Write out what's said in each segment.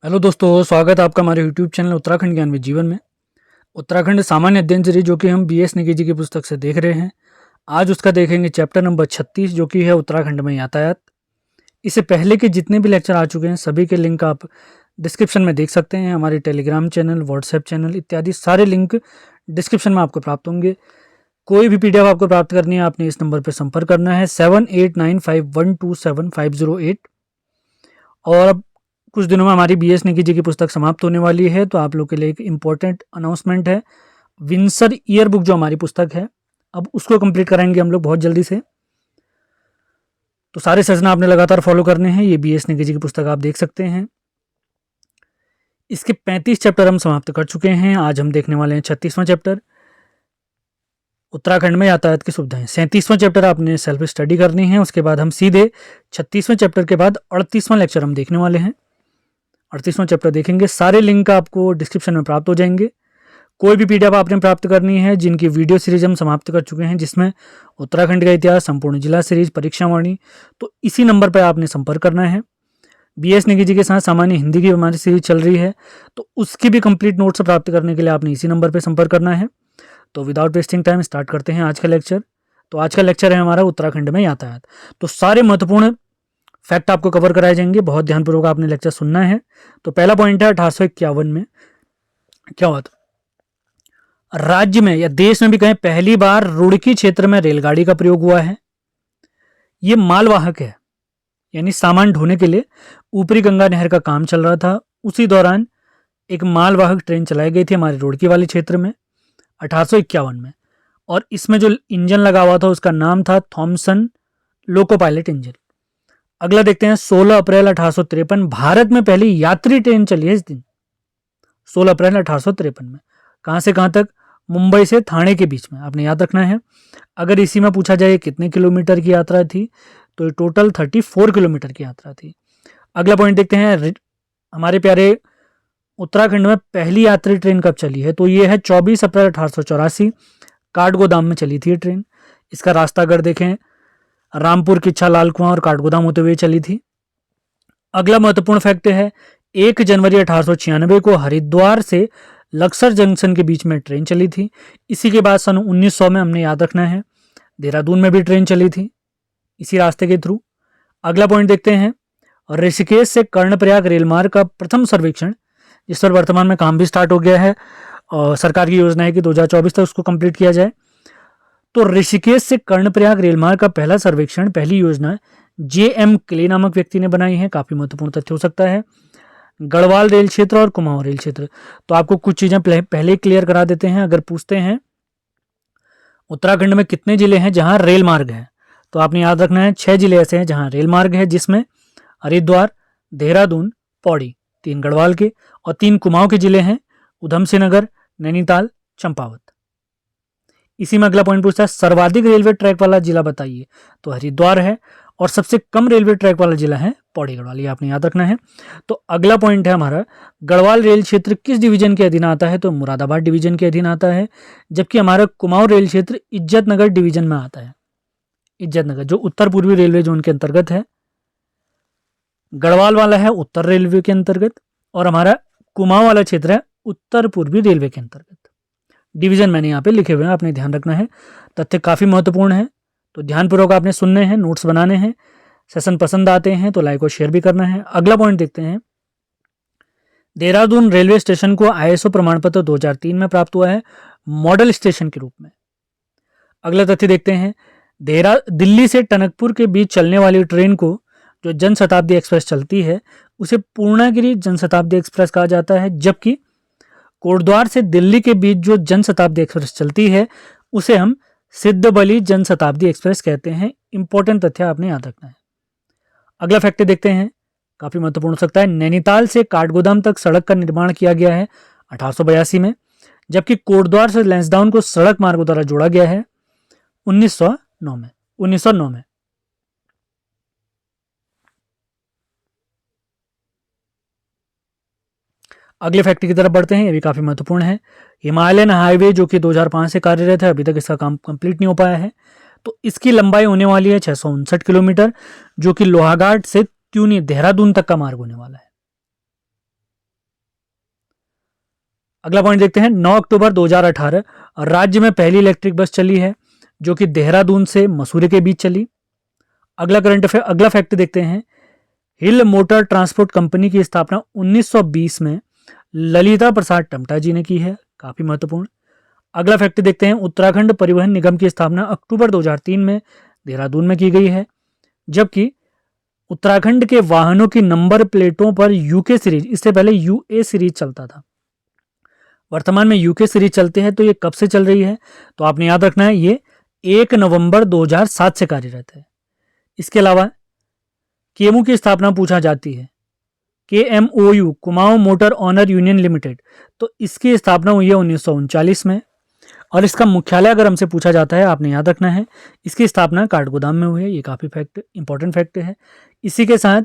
Hello दोस्तों, स्वागत है आपका हमारे यूट्यूब चैनल उत्तराखंड ज्ञान में जीवन में। उत्तराखंड सामान्य अध्ययन सीरीज जो कि हम बीएस नेगी जी की पुस्तक से देख रहे हैं। आज उसका देखेंगे चैप्टर नंबर 36 जो कि है उत्तराखंड में यातायात। इससे पहले के जितने भी लेक्चर आ चुके हैं सभी के लिंक आप डिस्क्रिप्शन में देख सकते हैं। हमारे टेलीग्राम चैनल, व्हाट्सएप चैनल इत्यादि सारे लिंक डिस्क्रिप्शन में आपको प्राप्त होंगे। कोई भी पीडीएफ आपको प्राप्त करनी है आपने इस नंबर पर संपर्क करना है 7895127508। और अब कुछ दिनों में हमारी बीएस नेगी जी की पुस्तक समाप्त होने वाली है, तो आप लोग के लिए एक इम्पोर्टेंट अनाउंसमेंट है। विंसर ईयर बुक जो हमारी पुस्तक है अब उसको कंप्लीट कराएंगे हम लोग बहुत जल्दी से। तो सारे सेशन आपने लगातार फॉलो करने हैं। ये बीएस नेगी जी की पुस्तक आप देख सकते हैं। इसके 35 चैप्टर हम समाप्त कर चुके हैं। आज हम देखने वाले हैं 36वां चैप्टर, उत्तराखंड में यातायात की सुविधाएं। 37वां चैप्टर आपने सेल्फ स्टडी करनी है। उसके बाद हम सीधे 36वें चैप्टर के बाद 38वां लेक्चर हम देखने वाले हैं। 38वां चैप्टर देखेंगे। सारे लिंक आपको डिस्क्रिप्शन में प्राप्त हो जाएंगे। कोई भी पीडीएफ आपने प्राप्त करनी है जिनकी वीडियो सीरीज हम समाप्त कर चुके हैं, जिसमें उत्तराखंड का इतिहास, संपूर्ण जिला सीरीज, परीक्षावाणी, तो इसी नंबर पर आपने संपर्क करना है। बीएस नेगी जी के साथ सामान्य हिंदी की हमारी सीरीज चल रही है, तो उसकी भी कंप्लीट नोट्स प्राप्त करने के लिए आपने इसी नंबर पर संपर्क करना है। तो विदाउट वेस्टिंग टाइम स्टार्ट करते हैं आज का लेक्चर। तो आज का लेक्चर है हमारा उत्तराखंड में यातायात। तो सारे महत्वपूर्ण फैक्ट आपको कवर कराए जाएंगे। बहुत ध्यानपूर्वक आपने लेक्चर सुनना है। तो पहला पॉइंट है 1851 में क्या हुआ था। राज्य में या देश में भी कहें, पहली बार रुड़की क्षेत्र में रेलगाड़ी का प्रयोग हुआ है। ये मालवाहक है, यानी सामान ढोने के लिए ऊपरी गंगा नहर का काम चल रहा था। उसी दौरान एक मालवाहक ट्रेन चलाई गई थी हमारे रुड़की वाले क्षेत्र में 1851 में। और इसमें जो इंजन लगा हुआ था उसका नाम था थॉमसन लोको पायलट इंजन। अगला देखते हैं 16 अप्रैल 1853 भारत में पहली यात्री ट्रेन चली है इस दिन। 16 अप्रैल 1853 में कहां से कहां तक? मुंबई से थाने के बीच में, आपने याद रखना है। अगर इसी में पूछा जाए कितने किलोमीटर की यात्रा थी, तो ये टोटल 34 किलोमीटर की यात्रा थी। अगला पॉइंट देखते हैं हमारे प्यारे उत्तराखंड में पहली यात्री ट्रेन कब चली है, तो ये है 24 अप्रैल 1884 काठगोदाम में चली थी ये ट्रेन। इसका रास्ता अगर देखें, रामपुर, किच्छा, लाल कुआं और काठगोदाम होते हुए चली थी। अगला महत्वपूर्ण फैक्ट है 1 जनवरी 1896 को हरिद्वार से लक्सर जंक्शन के बीच में ट्रेन चली थी। इसी के बाद सन 1900 में हमने याद रखना है देहरादून में भी ट्रेन चली थी इसी रास्ते के थ्रू। अगला पॉइंट देखते हैं ऋषिकेश से कर्णप्रयाग रेलमार्ग का प्रथम सर्वेक्षण, जिस पर वर्तमान में काम भी स्टार्ट हो गया है और सरकार की योजना है कि 2024 तक उसको कंप्लीट किया जाए। तो ऋषिकेश से कर्णप्रयाग रेलमार्ग का पहला सर्वेक्षण, पहली योजना जे.एम. क्ले नामक व्यक्ति ने बनाई है। काफी महत्वपूर्ण तथ्य हो सकता है। गढ़वाल रेल क्षेत्र और कुमाऊं रेल क्षेत्र, तो आपको कुछ चीजें पहले क्लियर करा देते हैं। अगर पूछते हैं उत्तराखंड में कितने जिले हैं जहां रेल मार्ग है, तो आपने याद रखना है 6 जिले ऐसे हैं जहां रेल मार्ग है, जिसमें हरिद्वार, देहरादून, पौड़ी, 3 गढ़वाल के और 3 कुमाऊं के जिले हैं, उधम सिंह नगर, नैनीताल, चंपावत। इसी में अगला पॉइंट पूछता है सर्वाधिक रेलवे ट्रैक वाला जिला बताइए, तो हरिद्वार है। और सबसे कम रेलवे ट्रैक वाला जिला है पौड़ी गढ़वाल, ये आपने याद रखना है। तो अगला पॉइंट है हमारा गढ़वाल रेल क्षेत्र किस डिवीजन के अधीन आता है, तो मुरादाबाद डिवीजन के अधीन आता है। जबकि हमारा कुमाऊं रेल क्षेत्र इज्जतनगर डिवीजन में आता है। इज्जतनगर जो उत्तर पूर्वी रेलवे जोन के अंतर्गत है। गढ़वाल वाला है उत्तर रेलवे के अंतर्गत और हमारा कुमाऊं वाला क्षेत्र है उत्तर पूर्वी रेलवे के अंतर्गत। डिवीजन मैंने यहाँ पे लिखे हुए हैं, आपने ध्यान रखना है। तथ्य काफी महत्वपूर्ण है, तो ध्यानपूर्वक आपने सुनने हैं, नोट्स बनाने हैं। सेशन पसंद आते हैं तो लाइक और शेयर भी करना है। अगला पॉइंट देखते हैं देहरादून रेलवे स्टेशन को आईएसओ प्रमाण पत्र 2003 में प्राप्त हुआ है मॉडल स्टेशन के रूप में। अगला तथ्य देखते हैं दिल्ली से टनकपुर के बीच चलने वाली ट्रेन को जो जनशताब्दी एक्सप्रेस चलती है उसे पूर्णागिरि जनशताब्दी एक्सप्रेस कहा जाता है। जबकि कोटद्वार से दिल्ली के बीच जो जनशताब्दी एक्सप्रेस चलती है उसे हम सिद्धबली जनशताब्दी एक्सप्रेस कहते हैं। इंपॉर्टेंट तथ्य आपने याद रखना है। अगला फैक्ट देखते हैं, काफी महत्वपूर्ण हो सकता है। नैनीताल से काठगोदाम तक सड़क का निर्माण किया गया है 1882 में, जबकि कोटद्वार से लैंसडाउन को सड़क मार्ग द्वारा जोड़ा गया है 1909 में। अगले फैक्ट की तरफ बढ़ते हैं, ये भी काफी महत्वपूर्ण है। हिमालयन हाईवे जो कि 2005 से कार्यरत है, अभी तक इसका काम कंप्लीट नहीं हो पाया है। तो इसकी लंबाई होने वाली है 659 किलोमीटर, जो कि लोहाघाट से त्यूनी देहरादून तक का मार्ग होने वाला है। अगला पॉइंट देखते हैं। 9 अक्टूबर 2018 राज्य में पहली इलेक्ट्रिक बस चली है जो कि देहरादून से मसूरी के बीच चली। अगला फैक्ट देखते हैं। हिल मोटर ट्रांसपोर्ट कंपनी की स्थापना 1920 में ललिता प्रसाद टमटा जी ने की है, काफी महत्वपूर्ण। अगला फैक्ट देखते हैं। उत्तराखंड परिवहन निगम की स्थापना अक्टूबर 2003 में देहरादून में की गई है, जबकि उत्तराखंड के वाहनों की नंबर प्लेटों पर यूके सीरीज, इससे पहले यूए सीरीज चलता था, वर्तमान में यूके सीरीज चलते हैं। तो ये कब से चल रही है, तो आपने याद रखना है ये 1 नवंबर 2007 से कार्यरत है। इसके अलावा केमू की स्थापना पूछा जाती है, KMOU Kumaon Motor Owner Union Limited, तो इसकी स्थापना हुई है 1939 में। और इसका मुख्यालय अगर हमसे पूछा जाता है, आपने याद रखना है इसकी स्थापना काठगोदाम में हुई है। ये काफी इंपॉर्टेंट फैक्ट है। इसी के साथ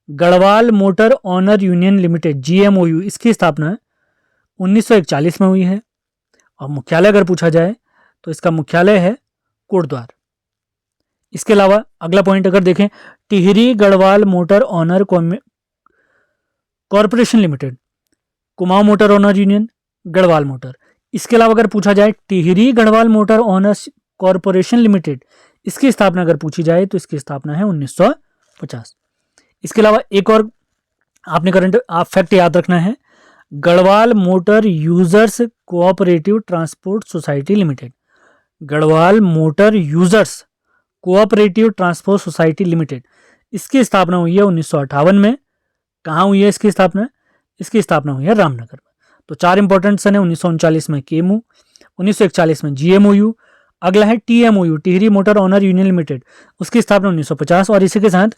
Garhwal Motor Owner Union Limited GMOU, इसकी स्थापना 1941 में हुई है। और मुख्यालय अगर पूछा जाए तो इसका मुख्यालय है कोटद्वार। इसके अलावा अगला पॉइंट अगर देखें, Tehri Garhwal Motor Owner Corporation Limited, Kumaon Motor Owner Union, Garhwal Motor. इसके अलावा अगर पूछा जाए Tehri Garhwal Motor Owners Corporation Limited, इसकी स्थापना अगर पूछी जाए तो इसकी स्थापना है 1950। इसके अलावा एक और आपने फैक्ट याद रखना है, Garhwal Motor Users cooperative transport society limited, Garhwal Motor Users cooperative transport society limited, इसकी स्थापना हुई है 1958 में। कहाँ हुई है इसकी स्थापना? इसकी स्थापना हुई है रामनगर में। तो 4 इंपॉर्टेंट सन है। 1939 में केमू, 1941 में GMOU, अगला है TMOU Tehri Motor Owner Union Limited, उसकी स्थापना 1950। और इसी के साथ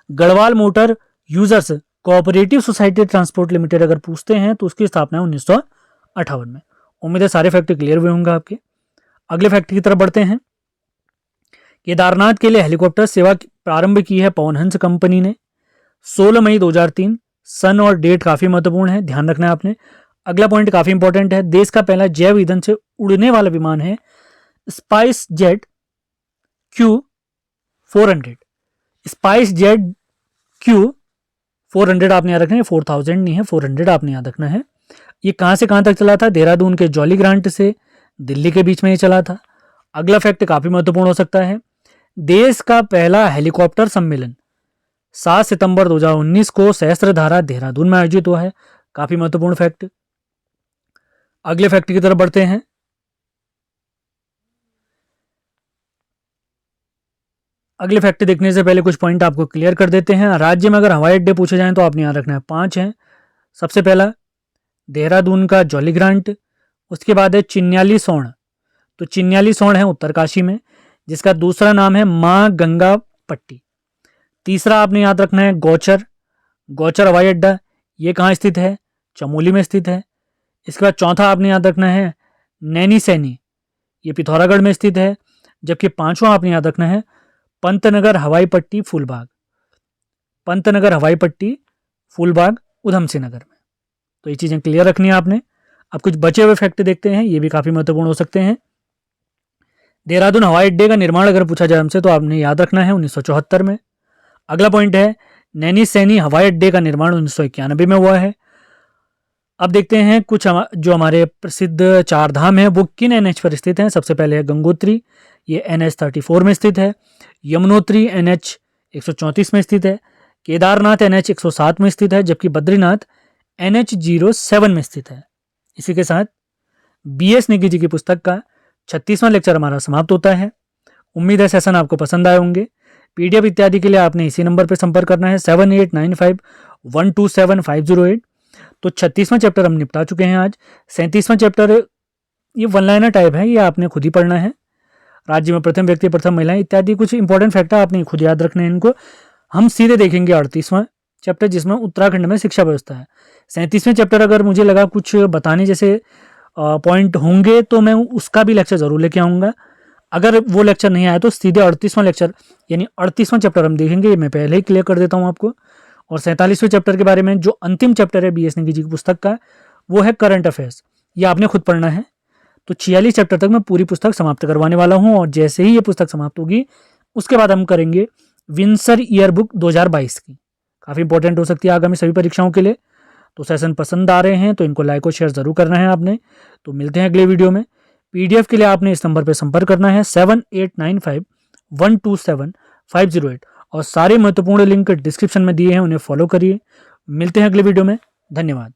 Garhwal Motor Users Cooperative Society Transport Limited अगर पूछते हैं तो उसकी स्थापना है 1958 में। उम्मीद है सारे फैक्ट क्लियर हुए होंगे आपके। अगले फैक्ट की तरफ बढ़ते हैं। केदारनाथ के लिए हेलीकॉप्टर सेवा प्रारंभ की है पवनहंस कंपनी ने 16 मई 2003। सन और डेट काफी महत्वपूर्ण है, ध्यान रखना है आपने। अगला पॉइंट काफी इंपॉर्टेंट है। देश का पहला जैव ईंधन से उड़ने वाला विमान है spice jet Q400। Spice jet Q400 आपने याद रखना है, 4000 नहीं है, 400 आपने याद रखना है। ये कहां से कहां तक चला था? देहरादून के जॉली ग्रांट से दिल्ली के बीच में ये चला था। अगला फैक्ट काफी महत्वपूर्ण हो सकता है। देश का पहला हेलीकॉप्टर सम्मेलन 7 सितंबर 2019 को सहस्त्रधारा देहरादून में आयोजित हुआ है, काफी महत्वपूर्ण फैक्ट। अगले फैक्ट की तरफ बढ़ते हैं। अगले फैक्ट देखने से पहले कुछ पॉइंट आपको क्लियर कर देते हैं। राज्य में अगर हवाई अड्डे पूछे जाएं तो आपने याद रखना है 5 हैं। सबसे पहला देहरादून का जॉली ग्रांट, उसके बाद है चिन्याली सोण, तो चिन्याली सोण है उत्तरकाशी में, जिसका दूसरा नाम है मां गंगा पट्टी। तीसरा आपने याद रखना है गौचर, गौचर हवाई अड्डा, ये कहाँ स्थित है? चमोली में स्थित है। इसके बाद चौथा आपने याद रखना है नैनी सैनी, ये पिथौरागढ़ में स्थित है। जबकि पांचवा आपने याद रखना है पंतनगर हवाई पट्टी फूलबाग, पंतनगर हवाई पट्टी फूलबाग उधम सिंह नगर में। तो ये चीजें क्लियर रखनी है आपने। अब कुछ बचे हुए फैक्ट देखते हैं, ये भी काफी महत्वपूर्ण हो सकते हैं। देहरादून हवाई अड्डे का निर्माण अगर पूछा जाए हमसे तो आपने याद रखना है 1974 में। अगला पॉइंट है नैनी सैनी हवाई अड्डे का निर्माण 1991 में हुआ है। अब देखते हैं कुछ जो हमारे प्रसिद्ध 4 धाम है वो किन NH पर स्थित हैं। सबसे पहले है गंगोत्री, ये NH 34 में स्थित है। यमुनोत्री NH 134 में स्थित है। केदारनाथ NH 107 में स्थित है, जबकि बद्रीनाथ NH 07 में स्थित है। इसी के साथ BS नेगी जी की पुस्तक का 36वां लेक्चर हमारा समाप्त होता है। उम्मीद है सेशन आपको पसंद आए होंगे। PDF इत्यादि के लिए आपने इसी नंबर पर संपर्क करना है 7895127508। तो 36वां चैप्टर हम निपटा चुके हैं आज। 37वां चैप्टर ये वन लाइनर टाइप है, ये आपने खुद ही पढ़ना है। राज्य में प्रथम व्यक्ति, प्रथम महिलाएं इत्यादि कुछ इंपॉर्टेंट फैक्टर आपने खुद याद रखने हैं इनको। हम सीधे देखेंगे 38वां चैप्टर जिसमें उत्तराखंड में शिक्षा व्यवस्था है। 37वें चैप्टर अगर मुझे लगा कुछ बताने जैसे पॉइंट होंगे तो मैं उसका भी लेक्चर जरूर लेके आऊँगा। अगर वो लेक्चर नहीं आया तो सीधे 38वां लेक्चर यानी 38वां चैप्टर हम देखेंगे। ये मैं पहले ही क्लियर कर देता हूँ आपको। और 47वें चैप्टर के बारे में जो अंतिम चैप्टर है BS नेगी जी की पुस्तक का वो है करंट अफेयर्स, ये आपने खुद पढ़ना है। तो 46 चैप्टर तक मैं पूरी पुस्तक समाप्त करवाने वाला हूँ। और जैसे ही ये पुस्तक समाप्त होगी उसके बाद हम करेंगे विंसर ईयर बुक 2022 की, काफ़ी इंपॉर्टेंट हो सकती है आगामी सभी परीक्षाओं के लिए। तो सेशन पसंद आ रहे हैं तो इनको लाइक और शेयर ज़रूर करना है आपने। तो मिलते हैं अगले वीडियो में। PDF के लिए आपने इस नंबर पर संपर्क करना है 7895127508 और सारे महत्वपूर्ण लिंक डिस्क्रिप्शन में दिए हैं, उन्हें फॉलो करिए। मिलते हैं अगले वीडियो में। धन्यवाद।